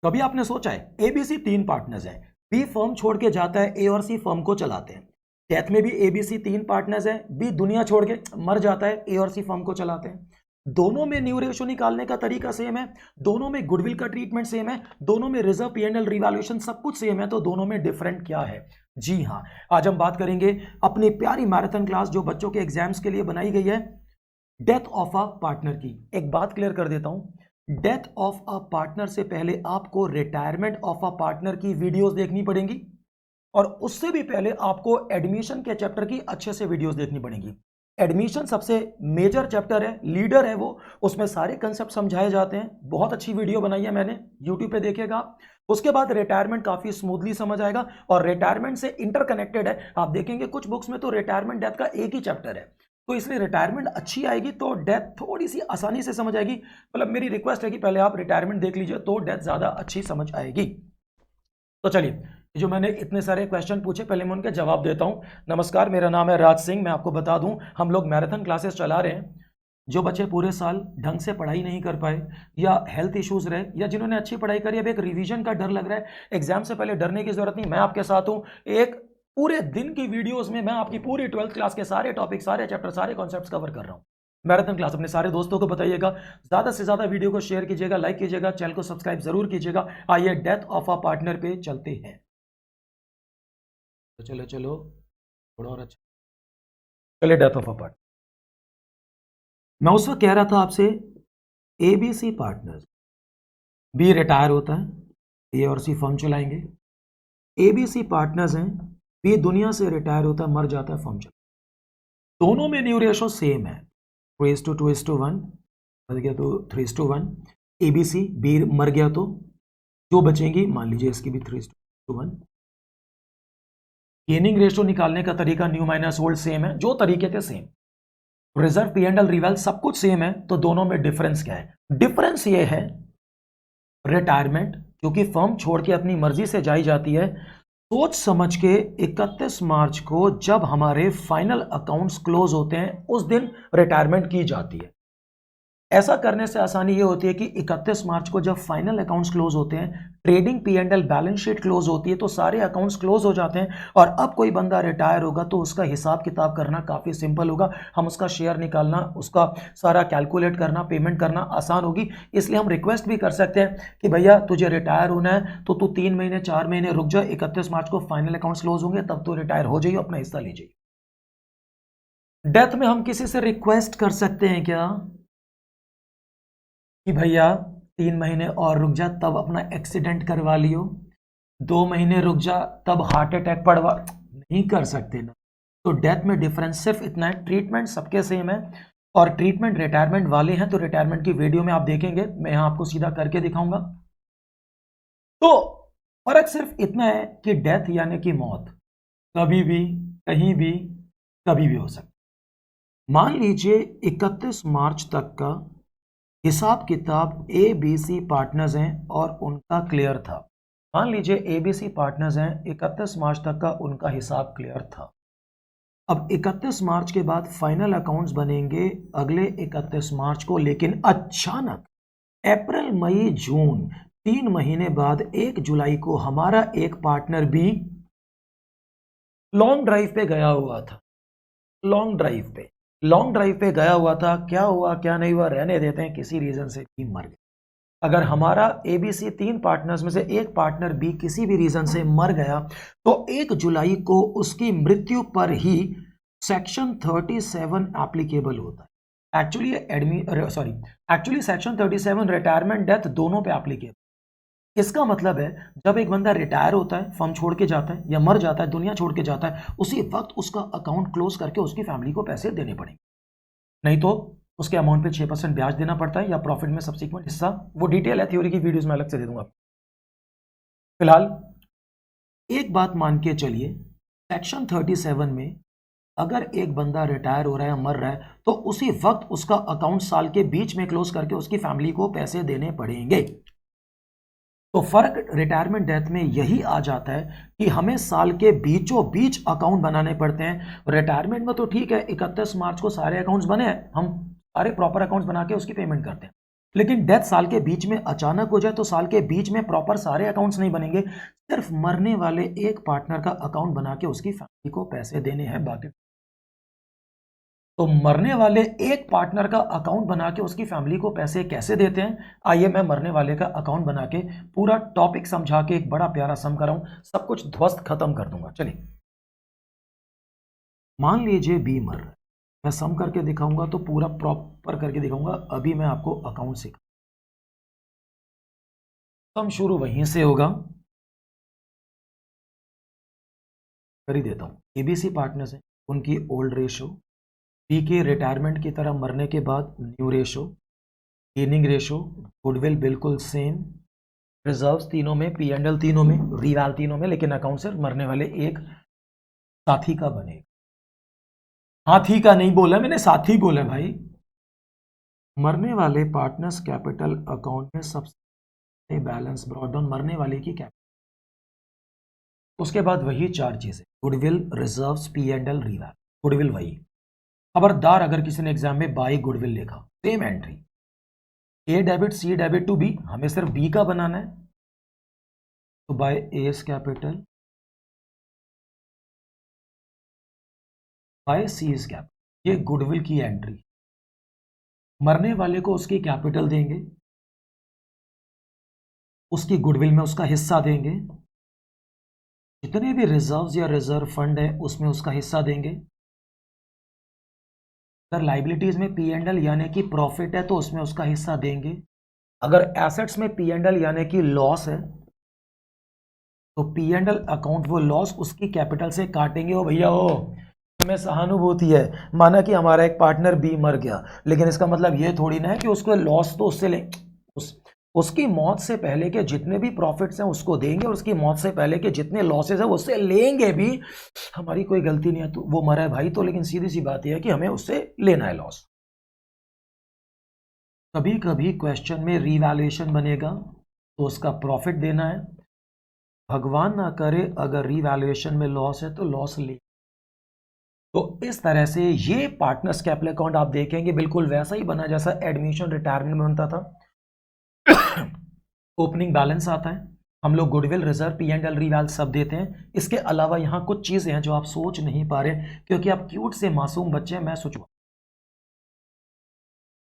कभी आपने सोचा है एबीसी तीन पार्टनर्स हैं, बी फर्म छोड़ के जाता है, ए और सी फर्म को चलाते हैं। डेथ में भी एबीसी तीन पार्टनर्स हैं, बी दुनिया छोड़ के मर जाता है, ए और सी फर्म को चलाते हैं। दोनों में न्यू रेशो निकालने का तरीका सेम है, दोनों में गुडविल का ट्रीटमेंट सेम है, दोनों में रिजर्व पीएनएल रिवैल्यूएशन सब कुछ सेम है, तो दोनों में डिफरेंट क्या है? जी हाँ, आज हम बात करेंगे अपनी प्यारी मैराथन क्लास जो बच्चों के एग्जाम्स के लिए बनाई गई है, डेथ ऑफ अ पार्टनर की। एक बात क्लियर कर देता हूं, डेथ ऑफ अ पार्टनर से पहले आपको रिटायरमेंट ऑफ अ पार्टनर की वीडियोस देखनी पड़ेंगी, और उससे भी पहले आपको एडमिशन के चैप्टर की अच्छे से वीडियोस देखनी पड़ेंगी। एडमिशन सबसे मेजर चैप्टर है, लीडर है वो, उसमें सारे कंसेप्ट समझाए जाते हैं। बहुत अच्छी वीडियो बनाई है मैंने, यूट्यूब पे देखिएगा। उसके बाद रिटायरमेंट काफी स्मूथली समझ आएगा, और रिटायरमेंट से इंटरकनेक्टेड है। आप देखेंगे कुछ बुक्स में तो रिटायरमेंट डेथ का एक ही चैप्टर है, तो इसलिए रिटायरमेंट अच्छी आएगी तो डेथ थोड़ी सी आसानी से समझ आएगी। मतलब मेरी रिक्वेस्ट है कि पहले आप रिटायरमेंट देख लीजिए तो डेथ ज्यादा अच्छी समझ आएगी। तो चलिए, जो मैंने इतने सारे क्वेश्चन पूछे, पहले मैं उनके जवाब देता हूं। नमस्कार, मेरा नाम है राज सिंह। मैं आपको बता दूं, हम लोग मैराथन क्लासेस चला रहे हैं। जो बच्चे पूरे साल ढंग से पढ़ाई नहीं कर पाए, या हेल्थ इश्यूज रहे, या जिन्होंने अच्छी पढ़ाई करी, अब एक रिवीजन का डर लग रहा है, एग्जाम से पहले डरने की जरूरत नहीं, मैं आपके साथ हूं। एक पूरे दिन की वीडियोस में मैं आपकी पूरी 12th क्लास के सारे टॉपिक, सारे चैप्टर, सारे कॉन्सेप्ट्स कवर कर रहा हूं। मैराथन क्लास अपने सारे दोस्तों को बताइएगा, ज्यादा से ज्यादा वीडियो को शेयर कीजिएगा, लाइक कीजिएगा, चैनल को सब्सक्राइब जरूर कीजिएगा। आइए डेथ ऑफ अ पार्टनर पे चलते हैं। तो चलो चलो, थोड़ा और अच्छा, चलिए डेथ ऑफ अ पार्टनर। मैं उस वक्त कह रहा था आपसे, एबीसी पार्टनर्स, बी रिटायर होता है, ए और सी फर्म चलाएंगे। एबीसी पार्टनर्स हैं, बी दुनिया से रिटायर होता है, मर जाता है, फर्म चलाएंगे। दोनों में न्यू रेशो सेम है, 3:2:1, मर गया तो 3:1। एबीसी, बी मर गया तो जो बचेंगी, मान लीजिए इसकी भी 3:1। गेनिंग रेशो निकालने का तरीका न्यू माइनस ओल्ड सेम है, जो तरीके थे सेम। रिजर्व पीएनएल रिवेल सब कुछ सेम है, तो दोनों में डिफरेंस क्या है? डिफरेंस ये है, रिटायरमेंट क्योंकि फर्म छोड़ के अपनी मर्जी से जाई जाती है, सोच समझ के 31 मार्च को जब हमारे फाइनल अकाउंट्स क्लोज होते हैं उस दिन रिटायरमेंट की जाती है। ऐसा करने से आसानी ये होती है कि 31 मार्च को जब फाइनल अकाउंट्स क्लोज होते हैं, trading P&L balance sheet close होती है, तो सारे अकाउंट्स क्लोज हो जाते हैं, और अब कोई बंदा रिटायर होगा तो उसका हिसाब किताब करना काफी सिंपल होगा। हम उसका शेयर निकालना, उसका सारा कैलकुलेट करना, पेमेंट करना आसान होगी। इसलिए हम रिक्वेस्ट भी कर सकते हैं कि भैया तुझे रिटायर होना है तो तू 3 महीने 4 महीने रुक जा, 31 मार्च को फाइनल अकाउंट्स क्लोज होंगे, तब तो रिटायर हो जाइए, अपना हिस्सा लीजिए। डेथ में हम किसी से रिक्वेस्ट कर सकते हैं क्या कि भैया 3 महीने और रुक जा, तब अपना एक्सीडेंट करवा लियो, 2 महीने रुक जा, तब हार्ट अटैक पड़वा? नहीं कर सकते ना। तो डेथ में डिफरेंस सिर्फ इतना है, ट्रीटमेंट सबके सेम है, और ट्रीटमेंट रिटायरमेंट वाले हैं तो रिटायरमेंट की वीडियो में आप देखेंगे, मैं यहां आपको सीधा करके दिखाऊंगा। तो फर्क सिर्फ इतना है कि डेथ यानी कि मौत कभी भी, कहीं भी, कभी भी हो सकती। मान लीजिए 31 मार्च तक का हिसाब किताब ए बी सी पार्टनर्स हैं और उनका क्लियर था। मान लीजिए ए बी सी पार्टनर्स हैं, 31 मार्च तक का उनका हिसाब क्लियर था। अब 31 मार्च के बाद फाइनल अकाउंट्स बनेंगे अगले 31 मार्च को, लेकिन अचानक अप्रैल मई जून 3 महीने बाद 1 जुलाई को हमारा एक पार्टनर भी लॉन्ग ड्राइव पे गया हुआ था। लॉन्ग ड्राइव पे गया हुआ था, क्या हुआ क्या नहीं हुआ रहने देते हैं, किसी रीजन से भी मर गया। अगर हमारा एबीसी 3 पार्टनर्स में से एक पार्टनर भी किसी भी रीजन से मर गया तो 1 जुलाई को उसकी मृत्यु पर ही सेक्शन 37 एप्लीकेबल होता है। एक्चुअली सेक्शन 37 रिटायरमेंट डेथ दोनों पे एप्लीकेबल। इसका मतलब है जब एक बंदा रिटायर होता है, फर्म छोड़ के जाता है, या मर जाता है, दुनिया छोड़ के जाता है, उसी वक्त उसका अकाउंट क्लोज करके उसकी फैमिली को पैसे देने पड़ेंगे, नहीं तो उसके अमाउंट पे 6% ब्याज देना पड़ता है, या प्रॉफिट में सब्सिक्वेंट हिस्सा। वो डिटेल है, थ्योरी की वीडियोस में अलग से दे दूंगा। फिलहाल एक बात मान के चलिए, सेक्शन 37 में अगर एक बंदा रिटायर हो रहा है, मर रहा है, तो उसी वक्त उसका अकाउंट साल के बीच में क्लोज करके उसकी फैमिली को पैसे देने पड़ेंगे। तो फर्क रिटायरमेंट डेथ में यही आ जाता है कि हमें साल के बीचों बीच अकाउंट बनाने पड़ते हैं। रिटायरमेंट में तो ठीक है, 31 मार्च को सारे अकाउंट्स बने हैं, हम सारे प्रॉपर अकाउंट्स बना के उसकी पेमेंट करते हैं। लेकिन डेथ साल के बीच में अचानक हो जाए तो साल के बीच में प्रॉपर सारे अकाउंट्स नहीं बनेंगे, सिर्फ मरने वाले एक पार्टनर का अकाउंट बना के उसकी फैमिली को पैसे देने हैं, बाकी तो मरने वाले एक पार्टनर का अकाउंट बना के उसकी फैमिली को पैसे कैसे देते हैं, आइए मैं मरने वाले का अकाउंट बना के पूरा टॉपिक समझा के एक बड़ा प्यारा सम कराऊं, सब कुछ ध्वस्त खत्म कर दूंगा। चलिए मान लीजिए बी मर रहा है, मैं सम करके दिखाऊंगा तो पूरा प्रॉपर करके दिखाऊंगा। अभी मैं आपको अकाउंट सिखा, सम शुरू वहीं से होगा, कर ही देता हूं। एबीसी पार्टनर्स हैं, उनकी ओल्ड रेशो, बी के रिटायरमेंट की तरह मरने के बाद new ratio, gaining ratio, goodwill बिल्कुल सेम, रिजर्व्स तीनों में, पी एंड एल तीनों में, रिवाल तीनों में, लेकिन अकाउंट सिर्फ मरने वाले एक साथी का बनेगा। हाथी का नहीं बोला मैंने, साथी बोला भाई। मरने वाले पार्टनर्स कैपिटल अकाउंट में सबसे बैलेंस ब्रॉट डाउन मरने वाले की कैपिटल, उसके बाद वही चार चीजें, goodwill, reserves, P and L, रिवाल। गुडविल वही, खबरदार अगर किसी ने एग्जाम में बाई गुडविल लिखा, same entry, A debit C debit to B, हमें सिर्फ बी का बनाना है, तो by S capital by C is capital, ये गुडविल की एंट्री। मरने वाले को उसकी कैपिटल देंगे, उसकी गुडविल में उसका हिस्सा देंगे, जितने भी रिजर्व्स या रिजर्व फंड है उसमें उसका हिस्सा देंगे। अगर लाइबिलिटीज में पी एंड एल यानी कि प्रॉफिट है तो उसमें उसका हिस्सा देंगे। अगर एसेट्स में पी एंड एल यानी कि लॉस है तो पी एंड एल अकाउंट वो लॉस उसकी कैपिटल से काटेंगे। ओ भैया ओ, हमें सहानुभूति है, माना कि हमारा एक पार्टनर बी मर गया, लेकिन इसका मतलब ये थोड़ी ना है कि उसको लॉस तो उससे ले, उसकी मौत से पहले के जितने भी प्रॉफिट्स हैं उसको देंगे और उसकी मौत से पहले के जितने लॉसेस हैं उससे लेंगे भी। हमारी कोई गलती नहीं है, तो वो मरा है भाई तो, लेकिन सीधी सी बात यह है कि हमें उससे लेना है लॉस। कभी कभी क्वेश्चन में रीवैल्यूएशन बनेगा तो उसका प्रॉफिट देना है, भगवान ना करे अगर रीवैल्यूएशन में लॉस है तो लॉस ले। तो इस तरह से ये पार्टनर्स कैपिटल अकाउंट आप देखेंगे बिल्कुल वैसा ही बना जैसा एडमिशन रिटायरमेंट में बनता था। ओपनिंग बैलेंस आता है, हम लोग goodwill, reserve, P and L, reval सब देते हैं। इसके अलावा यहां कुछ चीजें हैं जो आप सोच नहीं पा रहे क्योंकि आप क्यूट से मासूम बच्चे हैं। मैं सोचूंगा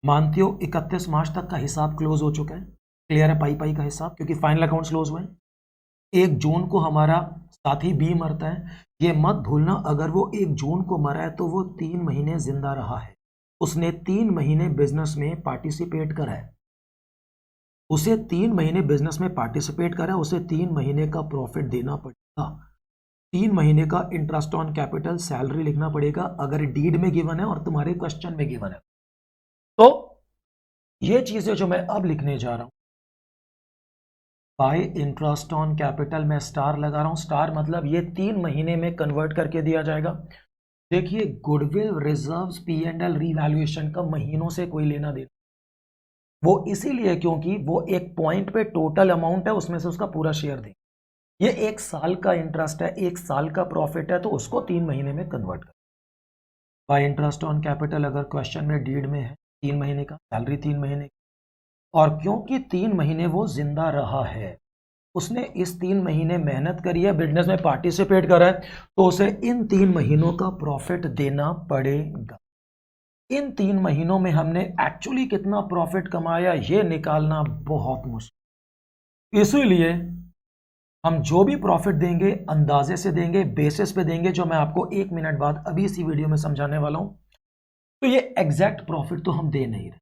मानते हो 31 मार्च तक का हिसाब क्लोज हो चुका है, क्लियर है, पाई पाई का हिसाब, क्योंकि फाइनल अकाउंट्स क्लोज हुए हैं। 1 जून को हमारा साथी बी मरता है, ये मत भूलना अगर वो 1 जून को मरा है तो वो 3 महीने जिंदा रहा है, उसने 3 महीने बिजनेस में पार्टिसिपेट करा है, उसे 3 महीने बिजनेस में पार्टिसिपेट करा, उसे 3 महीने का प्रॉफिट देना पड़ेगा, 3 महीने का इंटरेस्ट ऑन कैपिटल सैलरी लिखना पड़ेगा अगर डीड में गिवन है और तुम्हारे क्वेश्चन में गिवन है। तो ये चीजें जो मैं अब लिखने जा रहा हूं, बाय इंटरेस्ट ऑन कैपिटल में स्टार लगा रहा हूं, स्टार मतलब ये 3 महीने में कन्वर्ट करके दिया जाएगा। देखिए goodwill, reserves, P and L, revaluation का महीनों से कोई लेना देना, वो इसीलिए क्योंकि वो एक पॉइंट पे टोटल अमाउंट है उसमें से उसका पूरा शेयर दें। ये 1 साल का इंटरेस्ट है, 1 साल का प्रॉफिट है तो उसको 3 महीने में कन्वर्ट कर। बाय इंटरेस्ट ऑन कैपिटल अगर क्वेश्चन में डीड में है 3 महीने का, सैलरी 3 महीने की, और क्योंकि 3 महीने वो जिंदा रहा है, उसने इस 3 महीने मेहनत करी है, बिजनेस में पार्टिसिपेट करा है, तो उसे इन 3 महीनों का प्रॉफिट देना पड़ेगा। इन 3 महीनों में हमने एक्चुअली कितना प्रॉफिट कमाया ये निकालना बहुत मुश्किल, इसीलिए हम जो भी प्रॉफिट देंगे अंदाजे से देंगे, बेसिस पे देंगे, जो मैं आपको 1 मिनट बाद अभी इसी वीडियो में समझाने वाला हूं। तो ये एग्जैक्ट प्रॉफिट तो हम दे नहीं रहे,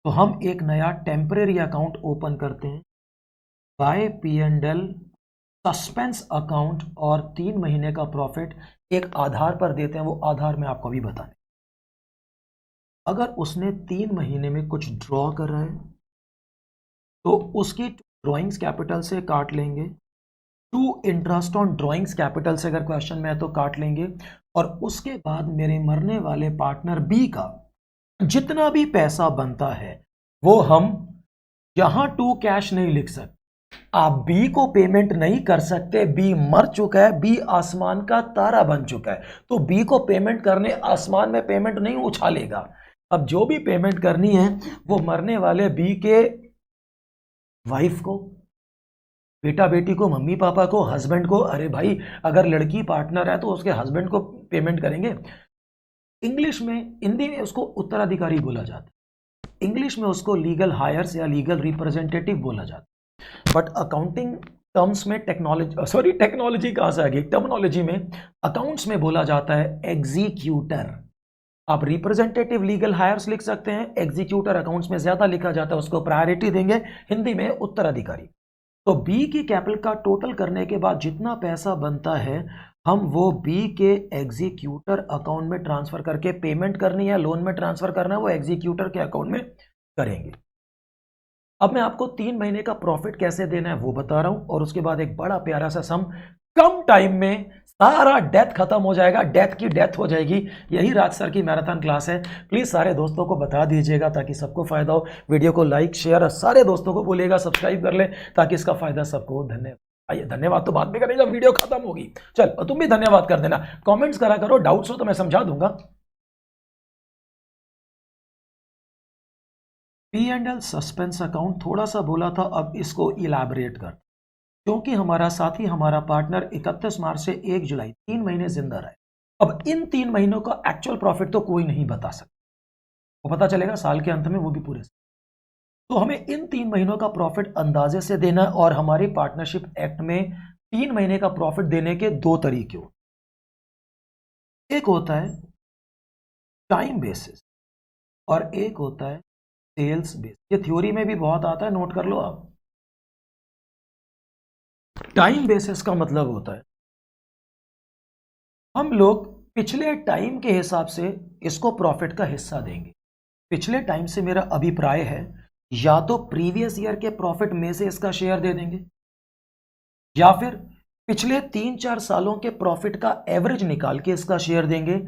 तो हम एक नया टेम्परेरी अकाउंट ओपन करते हैं, by P and L suspense account, और 3 महीने का प्रॉफिट एक आधार पर देते हैं, वो आधार मैं आपको अभी बताने। अगर उसने 3 महीने में कुछ ड्रॉ कर रहा है तो उसकी ड्रॉइंग्स कैपिटल से काट लेंगे, to interest on drawings capital से अगर क्वेश्चन में है तो काट लेंगे, और उसके बाद मेरे मरने वाले पार्टनर बी का जितना भी पैसा बनता है वो हम यहां टू कैश नहीं लिख सकते, आप बी को पेमेंट नहीं कर सकते, बी मर चुका है, बी आसमान का तारा बन चुका है, तो बी को पेमेंट करने आसमान में पेमेंट नहीं उछालेगा, अब जो भी पेमेंट करनी है वो मरने वाले बी के वाइफ को, बेटा बेटी को, मम्मी पापा को, हस्बैंड को। अरे भाई अगर लड़की पार्टनर है तो उसके हस्बैंड को पेमेंट करेंगे। इंग्लिश में, हिंदी में उसको उत्तराधिकारी बोला जाता है, इंग्लिश में उसको लीगल हायर्स या लीगल रिप्रेजेंटेटिव बोला जाता है। बट अकाउंटिंग टर्म्स में, टेक्नोलॉजी कहां से आ गई, टर्मिनोलॉजी में, अकाउंट्स में बोला जाता है एग्जीक्यूटर। आप रिप्रेजेंटेटिव लीगल हायर्स लिख सकते हैं, एग्जीक्यूटर अकाउंट्स में ज्यादा लिखा जाता है, उसको प्रायोरिटी देंगे, हिंदी में उत्तराधिकारी। तो बी की कैपिटल का टोटल करने के बाद जितना पैसा बनता है हम वो बी के एग्जीक्यूटर अकाउंट में ट्रांसफर करके, पेमेंट करनी है, लोन में ट्रांसफर करना है, वो एग्जीक्यूटर के अकाउंट में करेंगे। अब मैं आपको 3 महीने का प्रॉफिट कैसे देना है वो बता रहा हूं, और उसके बाद एक बड़ा प्यारा सा सम, कम टाइम में सारा डेथ खत्म हो जाएगा, डेथ की डेथ हो जाएगी। यही राज सर की मैराथन क्लास है। प्लीज सारे दोस्तों को बता दीजिएगा ताकि सबको फायदा हो। वीडियो को लाइक शेयर और सारे दोस्तों को बोलिएगा सब्सक्राइब कर ले ताकि इसका फायदा सबको हो। धन्यवाद। आइए, धन्यवाद तो बाद में करें जब वीडियो खत्म होगी। चल तुम भी धन्यवाद कर देना, कॉमेंट्स करा करो, डाउट्स हो तो मैं समझा दूंगा। P&L सस्पेंस अकाउंट थोड़ा सा बोला था, अब इसको इलैबोरेट कर, क्योंकि हमारा साथी, हमारा पार्टनर 31 मार्च से 1 जुलाई 3 महीने जिंदा रहे। अब इन 3 महीनों का एक्चुअल प्रॉफिट तो कोई नहीं बता सकता, वो पता चलेगा साल के अंत में, वो भी पूरे साल। तो हमें इन 3 महीनों का प्रॉफिट अंदाजे से देना है, और हमारी पार्टनरशिप एक्ट में 3 महीने का प्रॉफिट देने के 2 तरीके होते हैं। एक होता है टाइम बेसिस और एक होता है सेल्स बेस। ये थ्योरी में भी बहुत आता है, नोट कर लो आप। टाइम बेसिस का मतलब होता है हम लोग पिछले टाइम के हिसाब से इसको प्रॉफिट का हिस्सा देंगे। पिछले टाइम से मेरा अभिप्राय है या तो प्रीवियस ईयर के प्रॉफिट में से इसका शेयर दे देंगे, या फिर पिछले 3-4 सालों के प्रॉफिट का एवरेज निकाल के इसका शेयर देंगे।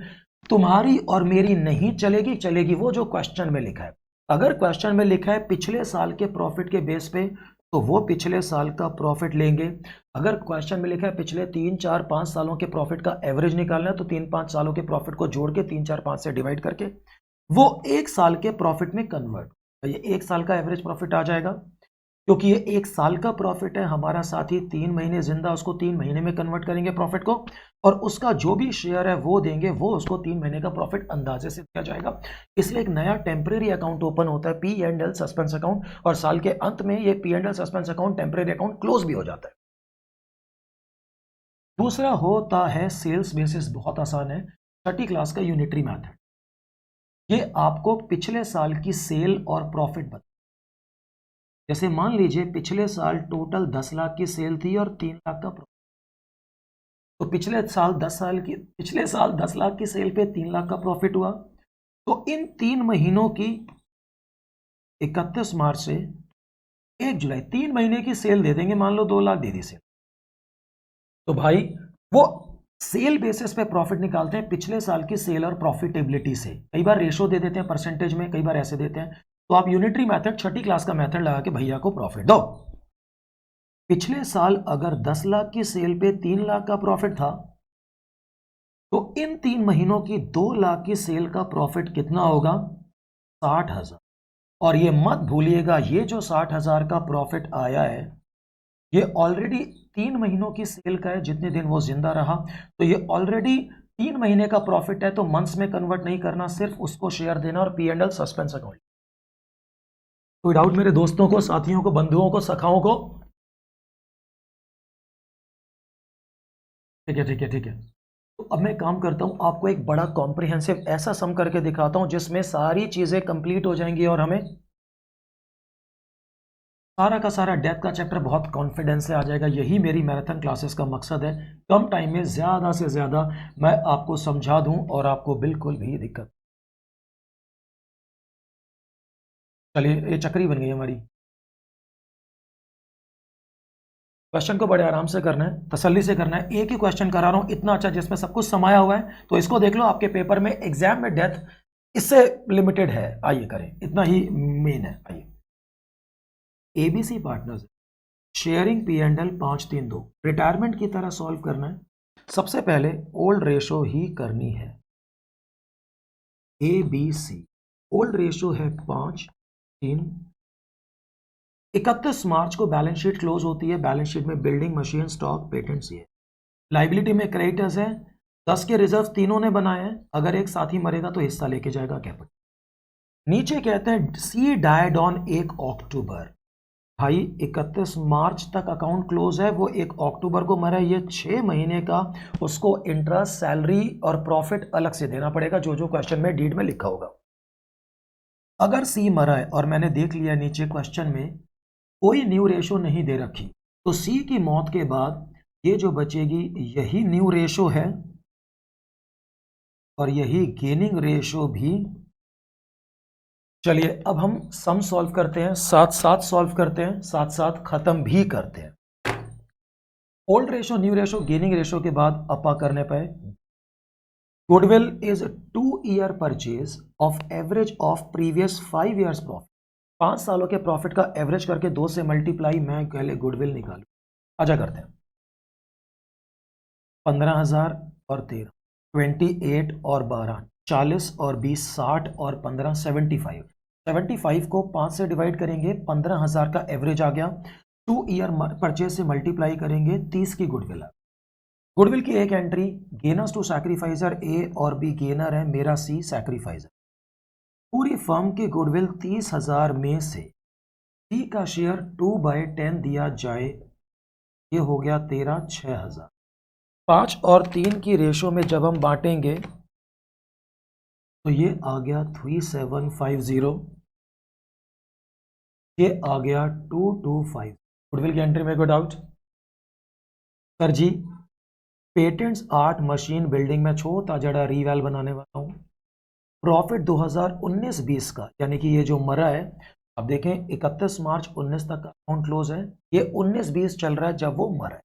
तुम्हारी और मेरी नहीं चलेगी, चलेगी वो जो क्वेश्चन में लिखा है। अगर क्वेश्चन में लिखा है पिछले साल के प्रॉफिट के बेस पे, तो वो पिछले साल का प्रॉफिट लेंगे। अगर क्वेश्चन में लिखा है पिछले 3-4-5 सालों के प्रॉफिट का एवरेज निकालना है, तो 3-5 सालों के प्रॉफिट को जोड़ के 3-4-5 से डिवाइड करके वो 1 साल के प्रॉफिट में कन्वर्ट, तो ये 1 साल का एवरेज प्रॉफिट आ जाएगा। क्योंकि ये 1 साल का प्रॉफिट है, हमारा साथी 3 महीने जिंदा, उसको 3 महीने में कन्वर्ट करेंगे प्रॉफिट को, और उसका जो भी शेयर है वो देंगे, वो उसको 3 महीने का प्रॉफिट अंदाजे से दिया जाएगा। इसलिए एक नया टेम्परेरी अकाउंट ओपन होता है, P&L सस्पेंस अकाउंट, और साल के अंत में ये P&L suspense account, temporary account close भी हो जाता है। दूसरा होता है सेल्स बेसिस, बहुत आसान है, 6ठी क्लास का यूनिटरी मैथड। ये आपको पिछले साल की सेल और प्रॉफिट बता, जैसे मान लीजिए पिछले साल टोटल 10 लाख की सेल थी और 3 लाख का प्रॉफिट, तो पिछले साल 10 लाख की सेल पे 3 लाख का प्रॉफिट हुआ। तो इन 3 महीनों की 31 मार्च से 1 जुलाई 3 महीने की सेल दे देंगे, मान लो 2 लाख दे दी सेल, तो भाई वो सेल बेसिस पे प्रॉफिट निकालते हैं पिछले साल की सेल और प्रॉफिटेबिलिटी से। कई बार रेशो दे देते हैं परसेंटेज में, कई बार ऐसे देते हैं। तो आप यूनिटरी मेथड, 6ठी क्लास का मेथड लगा के भैया को प्रॉफिट दो। पिछले साल अगर 10 लाख की सेल पे 3 लाख का प्रॉफिट था, तो इन 3 महीनों की 2 लाख की सेल का प्रॉफिट कितना होगा, 60,000। और ये मत भूलिएगा, ये जो 60,000 का प्रॉफिट आया है ये ऑलरेडी 3 महीनों की सेल का है, जितने दिन वो जिंदा रहा, तो ये ऑलरेडी 3 महीने का प्रॉफिट है। तो मंथ्स में कन्वर्ट नहीं करना, सिर्फ उसको शेयर देना, और P&L सस्पेंस अकाउंट। कोई डाउट मेरे दोस्तों को, साथियों को, बंधुओं को, सखाओं को? ठीक है, ठीक है, ठीक है। तो अब मैं काम करता हूं, आपको एक बड़ा कॉम्प्रिहेंसिव ऐसा सम करके दिखाता हूं जिसमें सारी चीजें कंप्लीट हो जाएंगी, और हमें सारा का सारा डेथ का चैप्टर बहुत कॉन्फिडेंस से आ जाएगा। यही मेरी मैराथन क्लासेस का मकसद है, कम टाइम में ज़्यादा से ज़्यादा मैं आपको समझा दूं और आपको बिल्कुल भी दिक्कत। चलिए, ये चक्री बन गई हमारी। क्वेश्चन को बड़े आराम से करना है, तसल्ली से करना है। एक ही क्वेश्चन करा रहा हूं इतना अच्छा जिसमें सब कुछ समाया हुआ है, तो इसको देख लो। आपके पेपर में, एग्जाम में डेथ इससे लिमिटेड है, आइए करें, इतना ही मेन है। आइए, ABC partners, sharing P&L 5-3-2, retirement की तरह सॉल्व करना है। सबसे पहले ओल्ड रेशो ही करनी है, ABC ओल्ड रेशियो है 5:3। 31 मार्च को बैलेंस शीट क्लोज होती है। बैलेंस शीट में बिल्डिंग, मशीन, स्टॉक, पेटेंट्स ये। लाइबिलिटी में क्रेडिटर्स है, 10 के रिजर्व तीनों ने बनाए हैं, अगर एक साथी मरेगा तो हिस्सा लेके जाएगा कैपिटल। नीचे कहते हैं सी डाइड ऑन 1 अक्टूबर। भाई 31 मार्च तक अकाउंट क्लोज है, वो 1 अक्टूबर को मरा है, ये 6 महीने का उसको इंटरेस्ट, सैलरी और प्रॉफिट अलग से देना पड़ेगा, जो जो क्वेश्चन में डीड में लिखा होगा। अगर सी मरा है और मैंने देख लिया नीचे क्वेश्चन में कोई न्यू रेशो नहीं दे रखी, तो सी की मौत के बाद ये जो बचेगी यही न्यू रेशो है और यही गेनिंग रेशो भी। चलिए अब हम सम सॉल्व करते हैं, साथ साथ सॉल्व करते हैं, साथ साथ खत्म भी करते हैं। Old ratio, new ratio, gaining ratio के बाद अपा करने पे goodwill is 2 year purchase of average of previous 5 years profit. 5 सालों के प्रॉफिट का एवरेज करके 2 से मल्टीप्लाई मैं पहले गुडविल निकालू। आजा करते हैं। 15,000 और 13, 28 और 12, 40 और 20, 60 और 15, 75। 75 को 5 से डिवाइड करेंगे, 15,000 का एवरेज आ गया। 2 ईयर परचेज से मल्टीप्लाई करेंगे, 30 की गुडविल आ। गुडविल की एक एंट्री, गेनर्स टू सैक्रिफाइजर ए और बी, गेनर है मेरा सी सैक्रिफाइजर। पूरी फर्म की गुडविल 30,000 में से सी का शेयर 2/10 दिया जाए, ये हो गया 6,000। 5 और 3 की रेशो में जब हम बांटेंगे तो ये आ गया 3750, ये आ गया 225। गुडविल की एंट्री में कोई डाउट? सर जी पेटेंट्स, आर्ट, मशीन, बिल्डिंग में छोटा जड़ा रीवैल बनाने वाला हूं। प्रॉफिट 2019-20 का, यानी कि ये जो मरा है, अब देखें 31 मार्च 19 तक अकाउंट क्लोज है, ये 19-20 चल रहा है जब वो मरा है।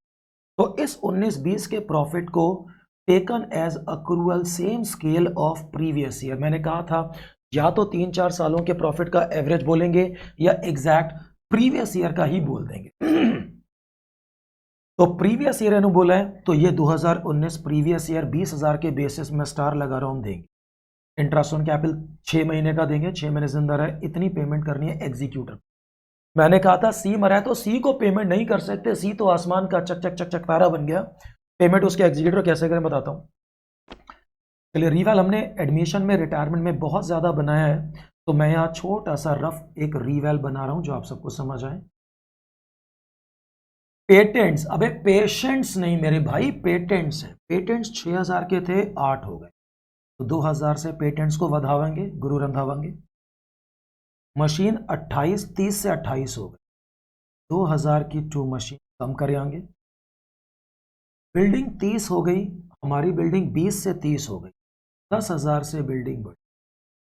तो इस 19-20 के प्रॉफिट को taken as accrual same scale of previous year. मैंने कहा था या तो 3-4 सालों के प्रॉफिट का एवरेज बोलेंगे या एग्जैक्ट प्रीवियस ईयर का ही बोल देंगे। तो प्रीवियस ईयर इन्होंने बोला है, तो ये 2019 प्रीवियस ईयर 20,000 के बेसिस में स्टार लगा रहा हूं, हम देंगे। इंटरेस्ट ऑन कैपिटल 6 महीने का देंगे, 6 महीने से अंदर है, इतनी पेमेंट करनी है एग्जीक्यूटर। मैंने कहा था सी मरा है तो सी को पेमेंट नहीं कर सकते, सी तो आसमान का चक चक चक चक तारा बन गया, पेमेंट उसके एग्जीक्यूटर कैसे करें बताता हूं। चलिए रीवैल हमने एडमिशन में, रिटायरमेंट में बहुत ज्यादा बनाया है, तो मैं यहां छोटा सा रफ एक रीवैल बना रहा हूं जो आप सबको समझ आए। पेटेंट्स, अबे पेशेंट्स नहीं मेरे भाई, पेटेंट्स है। पेटेंट्स 6,000 के थे, 8 हो गए, तो 2,000 से पेटेंट्स को ਵਧावेंगे, गुरु रंधावेंगे। मशीन 28, 30 से 28 हो गए, 2,000 की 2 मशीन कम करेंगे। बिल्डिंग 30 हो गई, हमारी बिल्डिंग 20 से 30 हो गई, 10,000 से बिल्डिंग बढ़ी,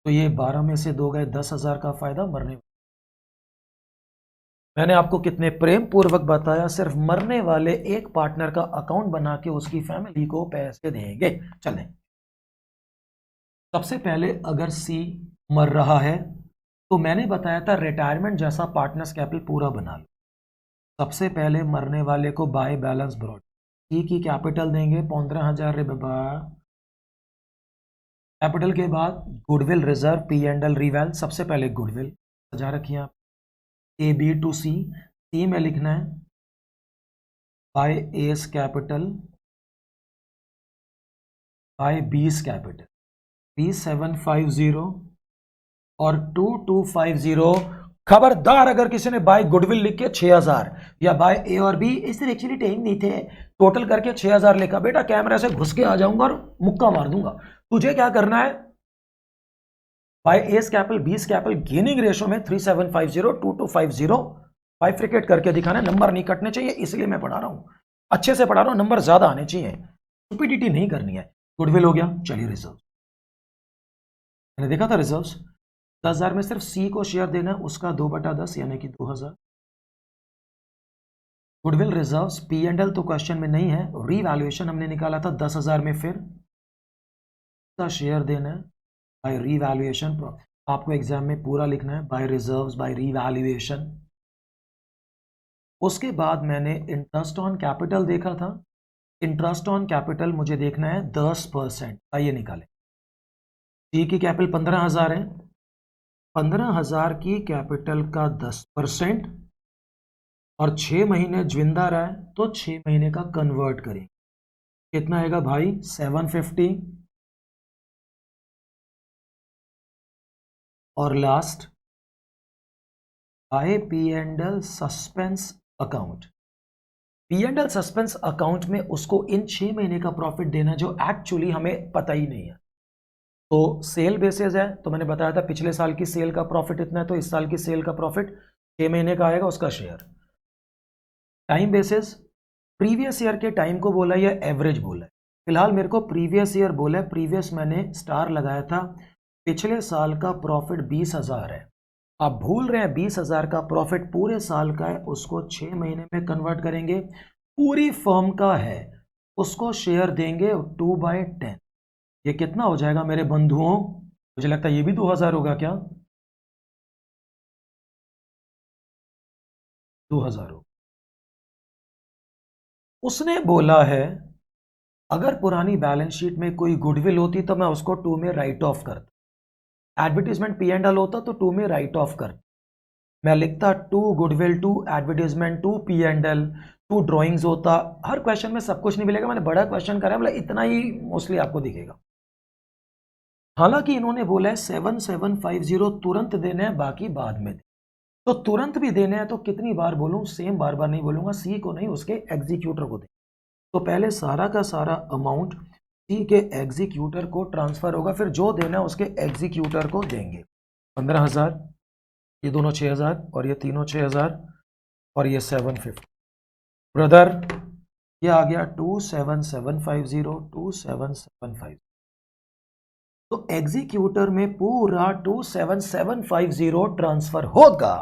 तो ये 12 में से 2 गए, 10,000 का फायदा मरने। मैंने आपको कितने प्रेम पूर्वक बताया, सिर्फ मरने वाले एक पार्टनर का अकाउंट बना के उसकी फैमिली को पैसे देंगे। चलें, सबसे पहले अगर सी मर रहा है तो मैंने बताया था रिटायरमेंट जैसा पार्टनर्स कैपिटल पूरा बना लो। सबसे पहले मरने वाले को बाय बैलेंस ब्रॉड, सी की कैपिटल देंगे 15,000 रे बाबा। कैपिटल के बाद goodwill, reserve, P and L, reval. सबसे पहले गुडविल सजा रखिए आप, ए बी टू सी। सी में लिखना है बाय एस कैपिटल बाय बीस कैपिटल, 3750 और 2250। खबरदार अगर किसी ने बाय गुडविल लिख के 6,000 या बाय ए और बी, इस तरह एक्चुअली टाइम नहीं थे, टोटल करके 6,000 लिखा, बेटा कैमरा से घुस के आ जाऊंगा और मुक्का मार दूंगा। तुझे क्या करना है, बाय एस कैपिटल, बीस कैपिटल, गेनिंग रेशो में 3750, 2250 बाइफ्रिकेट करके दिखाना है। नंबर नहीं कटने चाहिए, इसलिए मैं पढ़ा रहा हूं, अच्छे से पढ़ा रहा हूं, नंबर ज्यादा आने चाहिए, स्टुपिडिटी नहीं करनी है। गुडविल हो गया। चलिए रिजर्व, मैंने देखा था रिजर्व्स 10,000 में सिर्फ सी को शेयर देना है, उसका 2/10 यानी कि 2,000। Goodwill, reserves, P and L तो क्वेश्चन में नहीं है, रीवैल्यूएशन हमने निकाला था 10,000 में, फिर का शेयर देना है बाय रीवैल्यूएशन। आपको एग्जाम में पूरा लिखना है, बाय रिजर्व्स बाय रीवैल्यूएशन। उसके बाद मैंने इंटरेस्ट ऑन कैपिटल देखा था, इंटरेस्ट ऑन कैपिटल मुझे देखना है 10%, आइए निकालें। सी की कैपिटल 15,000 है, 15,000 की कैपिटल का 10% और 6 महीने जिंदा रहा है तो 6 महीने का कन्वर्ट करें, कितना आएगा भाई 750। और last by P and L suspense account. P and L suspense account में उसको इन 6 महीने का प्रॉफिट देना जो एक्चुअली हमें पता ही नहीं है। तो सेल बेसिस है, तो मैंने बताया था पिछले साल की सेल का प्रॉफिट इतना है, तो इस साल की सेल का प्रॉफिट 6 महीने का आएगा उसका share. Time basis, previous year के टाइम को बोला या एवरेज बोला है, फिलहाल मेरे को प्रीवियस ईयर बोला है, प्रीवियस मैंने स्टार लगाया था। पिछले साल का प्रॉफिट 20,000 है, आप भूल रहे हैं 20,000 का प्रॉफिट पूरे साल का है, उसको 6 महीने में कन्वर्ट करेंगे, पूरी फर्म का है, उसको शेयर देंगे 2/10। ये कितना हो जाएगा मेरे बंधुओं? मुझे लगता है ये भी 2,000 होगा क्या? 2,000 हो। उसने बोला है अगर पुरानी बैलेंस शीट में कोई गुडविल होती तो मैं उसको 2 में राइट ऑफ करता, एडवर्टीजमेंट पी एंड एल होता तो 2 में राइट ऑफ करता, मैं लिखता 2 goodwill, 2 advertisement, 2 P and L, 2 drawings होता। हर क्वेश्चन में सब कुछ नहीं मिलेगा, मैंने बड़ा क्वेश्चन करा है, मतलब इतना ही मोस्टली आपको दिखेगा। हालांकि इन्होंने बोला है 7750 तुरंत देने हैं, बाकी बाद में। तो तुरंत भी देने हैं तो कितनी बार बोलूं, सेम बार बार नहीं बोलूंगा, सी को नहीं उसके एग्जीक्यूटर को दे। तो पहले सारा का सारा अमाउंट सी के एग्जीक्यूटर को ट्रांसफर होगा, फिर जो देना है उसके एग्जीक्यूटर को देंगे। 15,000, ये दोनों 6,000 और ये तीनों 6,000 और ये 750। ब्रदर ये आ गया 27750, 27750। तो एग्जीक्यूटर में पूरा 27750 ट्रांसफर होगा।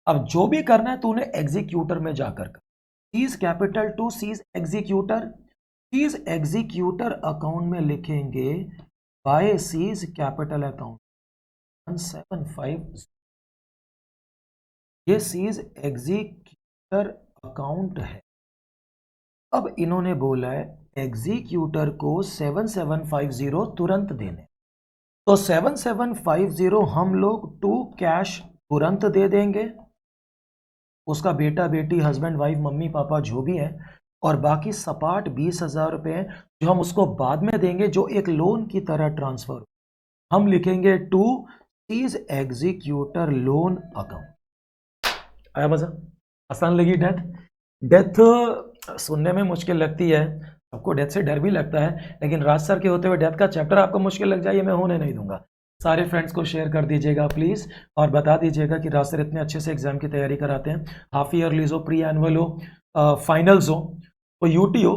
अब जो भी करना है तूने एग्जीक्यूटर में जाकर कर, C's capital to C's executor, C's executor account में लिखेंगे बाय सीज कैपिटल अकाउंट 1750। ये सीज एग्जीक्यूटर अकाउंट है। अब इन्होंने बोला है एग्जीक्यूटर को 7750 तुरंत देने, तो 7750 हम लोग 2 कैश तुरंत दे देंगे, उसका बेटा बेटी हस्बैंड वाइफ मम्मी पापा जो भी है, और बाकी सपाट 20,000 रुपए हैं जो हम उसको बाद में देंगे, जो एक लोन की तरह ट्रांसफर। हम लिखेंगे to C's executor loan account. आया मजा? आसान लगी? डेथ सुनने में मुश्किल लगती है, सबको डेथ से डर भी लगता है, लेकिन राज सर के होते हुए डेथ का चैप्टर आपको मुश्किल लग जाए ये मैं होने नहीं दूंगा। सारे फ्रेंड्स को शेयर कर दीजिएगा प्लीज़, और बता दीजिएगा कि राज सर इतने अच्छे से एग्जाम की तैयारी कराते हैं, हाफ ईयरलीज हो, प्री एनुअल हो, फाइनल्स हो, तो यूटी हो,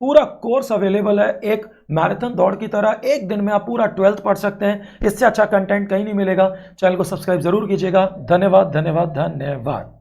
पूरा कोर्स अवेलेबल है। एक मैराथन दौड़ की तरह एक दिन में आप पूरा 12th पढ़ सकते हैं, इससे अच्छा कंटेंट कहीं नहीं मिलेगा। चैनल को सब्सक्राइब जरूर कीजिएगा। धन्यवाद धन्यवाद धन्यवाद।